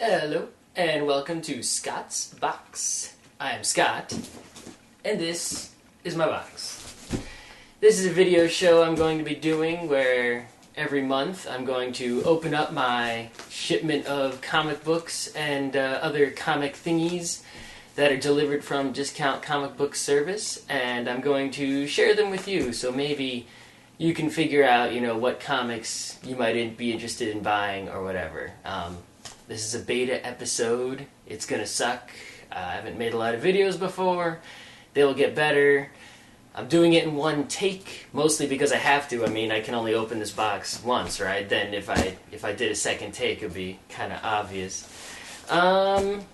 Hello, and welcome to Scott's Box. I am Scott, and this is my box. This is a video show I'm going to be doing where every month I'm going to open up my shipment of comic books and other comic thingies that are delivered from Discount Comic Book Service, and I'm going to share them with you, so maybe you can figure out, what comics you might be interested in buying or whatever. This is a beta episode. It's gonna suck. I haven't made a lot of videos before. They'll get better. I'm doing it in one take, mostly because I have to. I mean, I can only open this box once, right? Then if I did a second take, it would be kind of obvious. Alright,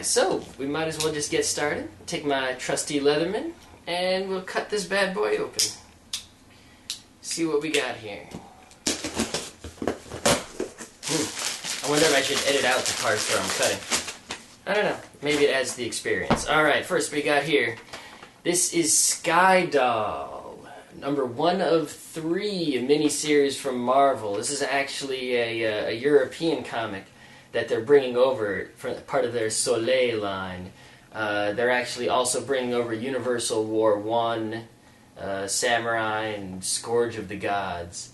so we might as well just get started. Take my trusty Leatherman, and we'll cut this bad boy open. See what we got here. I wonder if I should edit out the parts where I'm cutting. I don't know. Maybe it adds to the experience. Alright, first we got here. This is Sky Doll, number 1 of 3, a miniseries from Marvel. This is actually a European comic that they're bringing over for part of their Soleil line. They're actually also bringing over Universal War 1, Samurai, and Scourge of the Gods.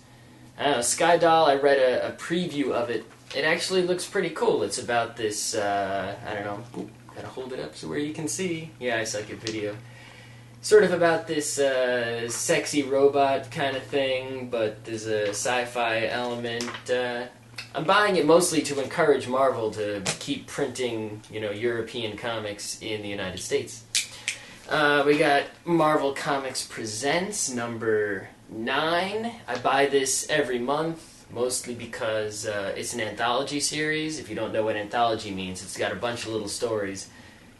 I don't know, Sky Doll, I read a preview of it. It actually looks pretty cool. It's about this, I don't know, gotta hold it up so where you can see. Yeah, I suck at video. Sort of about this sexy robot kind of thing, but there's a sci-fi element. I'm buying it mostly to encourage Marvel to keep printing, European comics in the United States. We got Marvel Comics Presents, number 9. I buy this every month. Mostly because it's an anthology series. If you don't know what anthology means, it's got a bunch of little stories.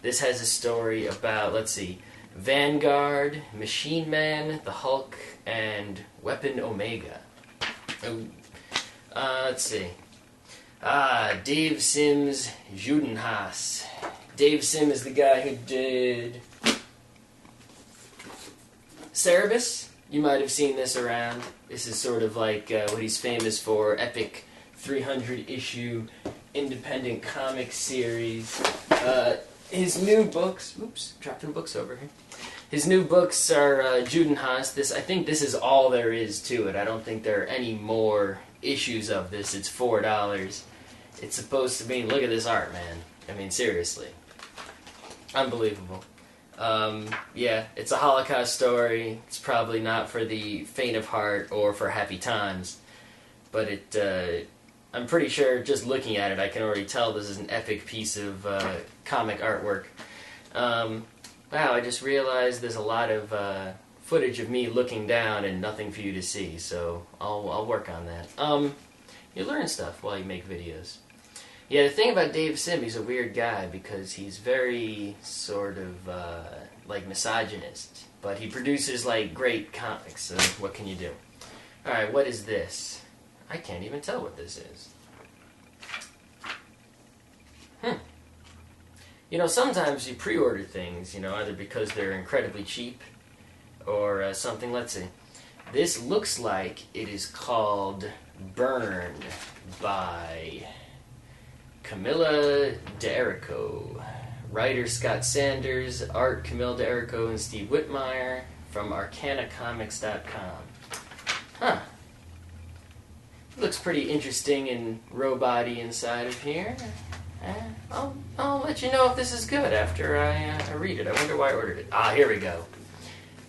This has a story about, let's see, Vanguard, Machine Man, the Hulk, and Weapon Omega. Let's see. Dave Sim's Judenhaus. Dave Sim is the guy who did Cerebus. You might have seen this around. This is sort of like what he's famous for, epic 300-issue independent comic series. His new books... Oops, dropping books over here. His new books are Judenhaus. I think this is all there is to it. I don't think there are any more issues of this. It's $4. It's supposed to be... Look at this art, man. I mean, seriously. Unbelievable. Yeah, it's a Holocaust story. It's probably not for the faint of heart or for happy times, but I'm pretty sure just looking at it, I can already tell this is an epic piece of comic artwork. Wow, I just realized there's a lot of footage of me looking down and nothing for you to see, so I'll work on that. You learn stuff while you make videos. Yeah, the thing about Dave Sim, he's a weird guy because he's very sort of like misogynist, but he produces like great comics, so what can you do? Alright, what is this? I can't even tell what this is. Sometimes you pre-order things, either because they're incredibly cheap or something. Let's see. This looks like it is called Burn by Camilla D'Errico. Writer Scott Sanders, art Camille D'Errico and Steve Whitmire from ArcanaComics.com. Huh. Looks pretty interesting and robot-y inside of here. I'll let you know if this is good after I read it. I wonder why I ordered it. Here we go.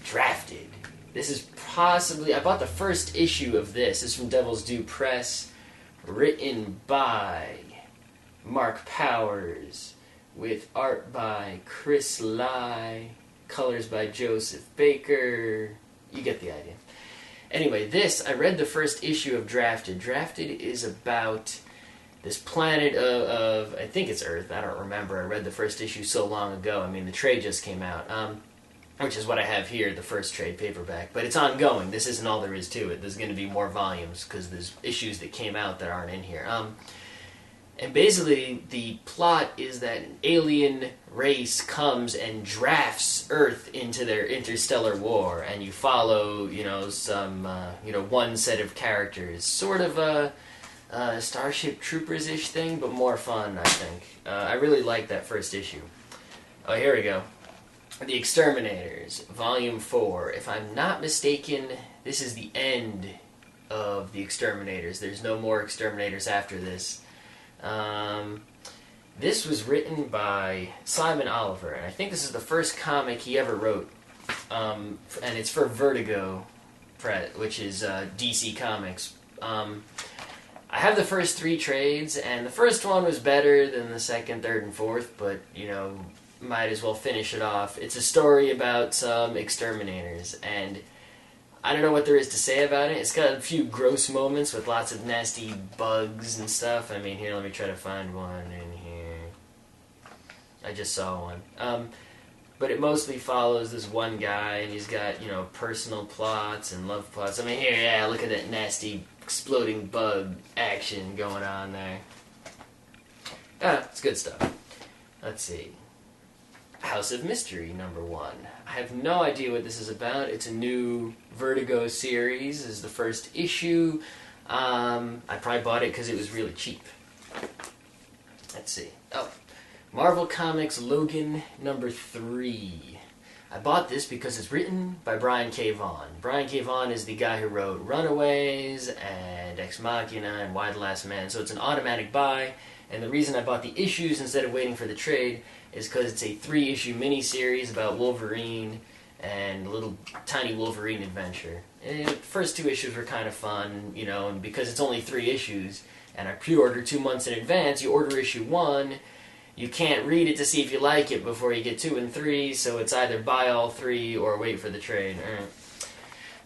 Drafted. This is possibly... I bought the first issue of this. This is from Devil's Due Press. Written by Mark Powers, with art by Chris Lai, colors by Joseph Baker. You get the idea. Anyway, I read the first issue of Drafted. Drafted is about this planet of I think it's Earth, I don't remember. I read the first issue so long ago. I mean, the trade just came out, which is what I have here, the first trade paperback. But it's ongoing. This isn't all there is to it. There's going to be more volumes because there's issues that came out that aren't in here. And basically, the plot is that an alien race comes and drafts Earth into their interstellar war, and you follow, some, one set of characters. Sort of a Starship Troopers-ish thing, but more fun, I think. I really liked that first issue. Oh, here we go. The Exterminators, Volume 4. If I'm not mistaken, this is the end of The Exterminators. There's no more Exterminators after this. This was written by Simon Oliver, and I think this is the first comic he ever wrote. And it's for Vertigo, which is DC Comics. I have the first 3 trades, and the first one was better than the second, third, and fourth, but, you know, might as well finish it off. It's a story about some exterminators, and I don't know what there is to say about it. It's got a few gross moments with lots of nasty bugs and stuff. I mean, here, let me try to find one in here. I just saw one. But it mostly follows this one guy, and he's got, you know, personal plots and love plots. I mean, here, yeah, look at that nasty exploding bug action going on there. It's good stuff. Let's see. House of Mystery, number 1. I have no idea what this is about. It's a new Vertigo series. This is the first issue. I probably bought it because it was really cheap. Let's see. Oh, Marvel Comics Logan, number 3. I bought this because it's written by Brian K. Vaughan. Brian K. Vaughan is the guy who wrote Runaways and Ex Machina and Why the Last Man, so it's an automatic buy. And the reason I bought the issues instead of waiting for the trade is because it's a 3-issue miniseries about Wolverine and a little tiny Wolverine adventure. And the first 2 issues were kind of fun, you know, and because it's only 3 issues, and I pre-order 2 months in advance, you order issue 1, you can't read it to see if you like it before you get 2 and 3, so it's either buy all 3 or wait for the trade.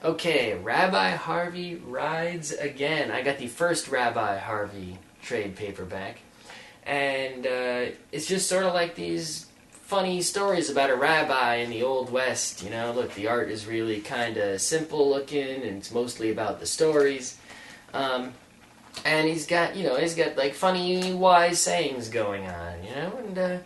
Okay, Rabbi Harvey Rides Again. I got the first Rabbi Harvey trade paperback, and it's just sort of like these funny stories about a rabbi in the Old West. You know, look, the art is really kind of simple looking, and it's mostly about the stories. And he's got like funny, wise sayings going on, you know, and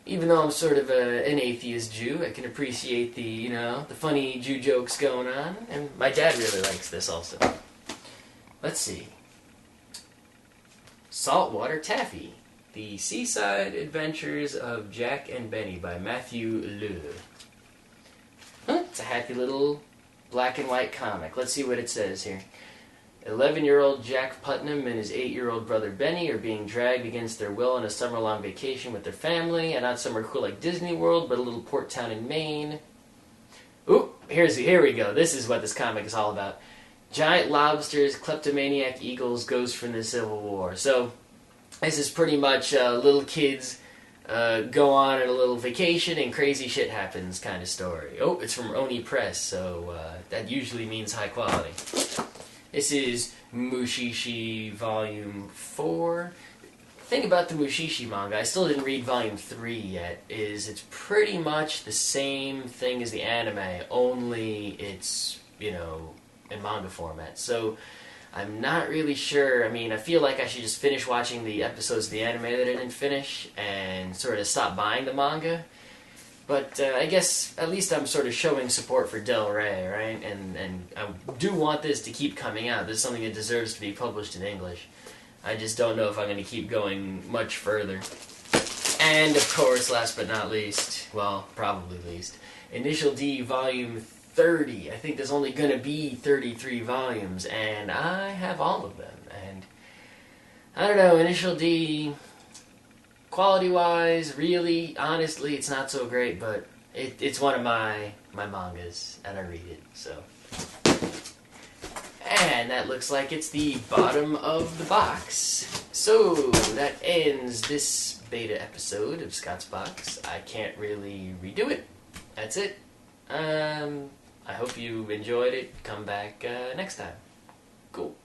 even though I'm sort of an atheist Jew, I can appreciate the, you know, the funny Jew jokes going on, and my dad really likes this also. Let's see. Saltwater Taffy, The Seaside Adventures of Jack and Benny by Matthew Le. It's a happy little black and white comic. Let's see what it says here. 11-year-old Jack Putnam and his 8-year-old brother Benny are being dragged against their will on a summer-long vacation with their family, and not somewhere cool like Disney World, but a little port town in Maine. Ooh, here we go. This is what this comic is all about. Giant lobsters, kleptomaniac eagles, ghosts from the Civil War. So, this is pretty much little kids go on a little vacation and crazy shit happens kind of story. Oh, it's from Oni Press, so that usually means high quality. This is Mushishi Volume 4. The thing about the Mushishi manga, I still didn't read Volume 3 yet, is it's pretty much the same thing as the anime, only it's, you know, in manga format. So I'm not really sure. I mean, I feel like I should just finish watching the episodes of the anime that I didn't finish and sort of stop buying the manga. But I guess at least I'm sort of showing support for Del Rey, right? And I do want this to keep coming out. This is something that deserves to be published in English. I just don't know if I'm going to keep going much further. And, of course, last but not least, well, probably least, Initial D Volume 30. I think there's only going to be 33 volumes, and I have all of them. And, I don't know, Initial D... quality-wise, really, honestly, it's not so great, but it's one of my mangas, and I read it, so. And that looks like it's the bottom of the box. So, that ends this beta episode of Scott's Box. I can't really redo it. That's it. I hope you enjoyed it. Come back next time. Cool.